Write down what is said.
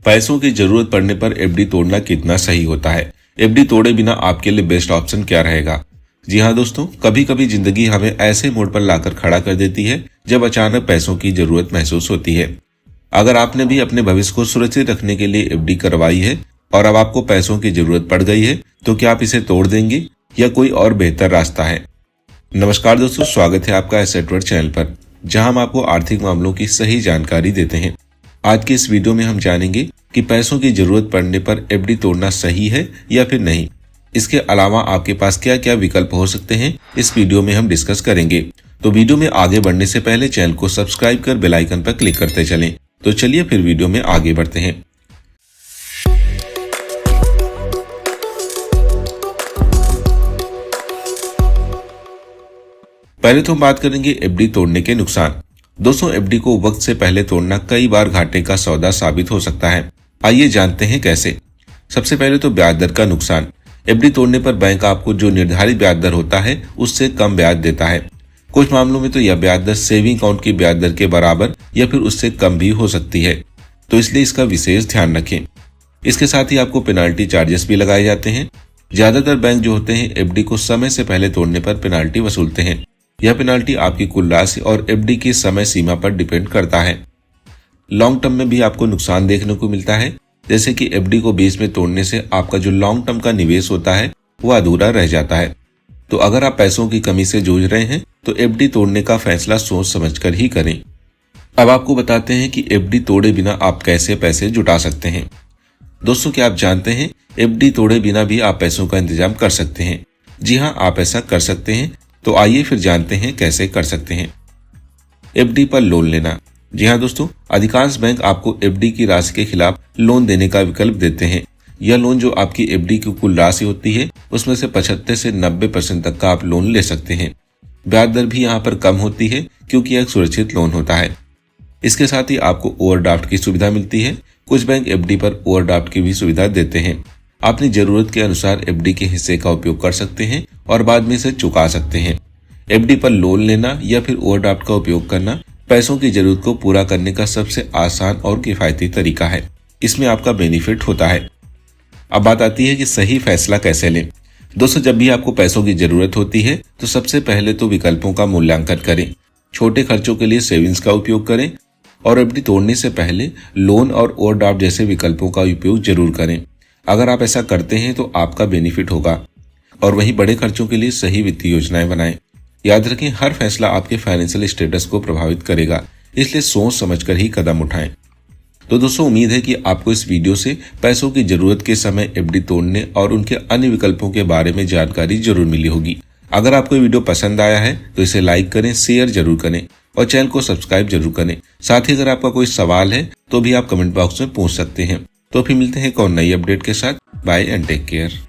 पैसों की जरूरत पड़ने पर एफडी तोड़ना कितना सही होता है? एफडी तोड़े बिना आपके लिए बेस्ट ऑप्शन क्या रहेगा? जी हाँ दोस्तों, कभी कभी जिंदगी हमें ऐसे मोड़ पर लाकर खड़ा कर देती है जब अचानक पैसों की जरूरत महसूस होती है। अगर आपने भी अपने भविष्य को सुरक्षित रखने के लिए एफडी करवाई है और अब आपको पैसों की जरूरत पड़ गई है, तो क्या आप इसे तोड़ देंगे या कोई और बेहतर रास्ता है? नमस्कार दोस्तों, स्वागत है आपका एसेटवर्ड चैनल पर, जहां हम आपको आर्थिक मामलों की सही जानकारी देते हैं। आज के इस वीडियो में हम जानेंगे कि पैसों की जरूरत पड़ने पर एफडी तोड़ना सही है या फिर नहीं। इसके अलावा आपके पास क्या क्या विकल्प हो सकते हैं, इस वीडियो में हम डिस्कस करेंगे। तो वीडियो में आगे बढ़ने से पहले चैनल को सब्सक्राइब कर बेल आइकन पर क्लिक करते चलें। तो चलिए फिर वीडियो में आगे बढ़ते हैं। पहले तो हम बात करेंगे एफडी तोड़ने के नुकसान। दोस्तों, एफडी को वक्त से पहले तोड़ना कई बार घाटे का सौदा साबित हो सकता है। आइए जानते हैं कैसे। सबसे पहले तो ब्याज दर का नुकसान। एफडी तोड़ने पर बैंक आपको जो निर्धारित ब्याज दर होता है उससे कम ब्याज देता है। कुछ मामलों में तो यह ब्याज दर सेविंग अकाउंट की ब्याज दर के बराबर या फिर उससे कम भी हो सकती है, तो इसलिए इसका विशेष ध्यान रखें। इसके साथ ही आपको पेनाल्टी चार्जेस भी लगाए जाते हैं। ज्यादातर बैंक जो होते हैं एफडी को समय से पहले तोड़ने पर पेनाल्टी वसूलते हैं। यह पेनाल्टी आपकी कुल राशि और एफडी की समय सीमा पर डिपेंड करता है। लॉन्ग टर्म में भी आपको नुकसान देखने को मिलता है, जैसे कि एफडी को बीच में तोड़ने से आपका जो लॉन्ग टर्म का निवेश होता है वो अधूरा रह जाता है। तो अगर आप पैसों की कमी से जूझ रहे हैं तो एफडी तोड़ने का फैसला सोच समझकर ही करें। अब आपको बताते हैं कि एफडी तोड़े बिना आप कैसे पैसे जुटा सकते हैं। दोस्तों, क्या आप जानते हैं एफडी तोड़े बिना भी आप पैसों का इंतजाम कर सकते हैं? जी हाँ, आप ऐसा कर सकते हैं। तो आइए फिर जानते हैं कैसे कर सकते हैं। एफडी पर लोन लेना। जी हाँ दोस्तों, अधिकांश बैंक आपको एफडी की राशि के खिलाफ लोन देने का विकल्प देते हैं। यह लोन जो आपकी एफडी की कुल राशि होती है उसमें से 75 से 90% तक का आप लोन ले सकते हैं। ब्याज दर भी यहाँ पर कम होती है क्योंकि यह एक सुरक्षित लोन होता है। इसके साथ ही आपको ओवरड्राफ्ट की सुविधा मिलती है। कुछ बैंक एफडी पर ओवरड्राफ्ट की भी सुविधा देते हैं। अपनी जरूरत के अनुसार एफडी के हिस्से का उपयोग कर सकते हैं और बाद में इसे चुका सकते हैं। एफडी पर लोन लेना या फिर ओवरड्राफ्ट का उपयोग करना पैसों की जरूरत को पूरा करने का सबसे आसान और किफायती तरीका है। इसमें आपका बेनिफिट होता है। अब बात आती है कि सही फैसला कैसे लें। दोस्तों, जब भी आपको पैसों की जरूरत होती है तो सबसे पहले तो विकल्पों का मूल्यांकन करें। छोटे खर्चों के लिए सेविंग्स का उपयोग करें और एफडी तोड़ने से पहले लोन और ओवरड्राफ्ट जैसे विकल्पों का उपयोग जरूर करें। अगर आप ऐसा करते हैं तो आपका बेनिफिट होगा। और वहीं बड़े खर्चों के लिए सही वित्तीय योजनाएं बनाएं। याद रखें, हर फैसला आपके फाइनेंशियल स्टेटस को प्रभावित करेगा, इसलिए सोच समझकर ही कदम उठाएं। तो दोस्तों, उम्मीद है कि आपको इस वीडियो से पैसों की जरूरत के समय एफडी तोड़ने और उनके अन्य विकल्पों के बारे में जानकारी जरूर मिली होगी। अगर आपको ये वीडियो पसंद आया है तो इसे लाइक करें, शेयर जरूर करें और चैनल को सब्सक्राइब जरूर करें। साथ ही अगर आपका कोई सवाल है तो भी आप कमेंट बॉक्स में पूछ सकते हैं। तो फिर मिलते हैं एक और नई अपडेट के साथ। Bye and take care.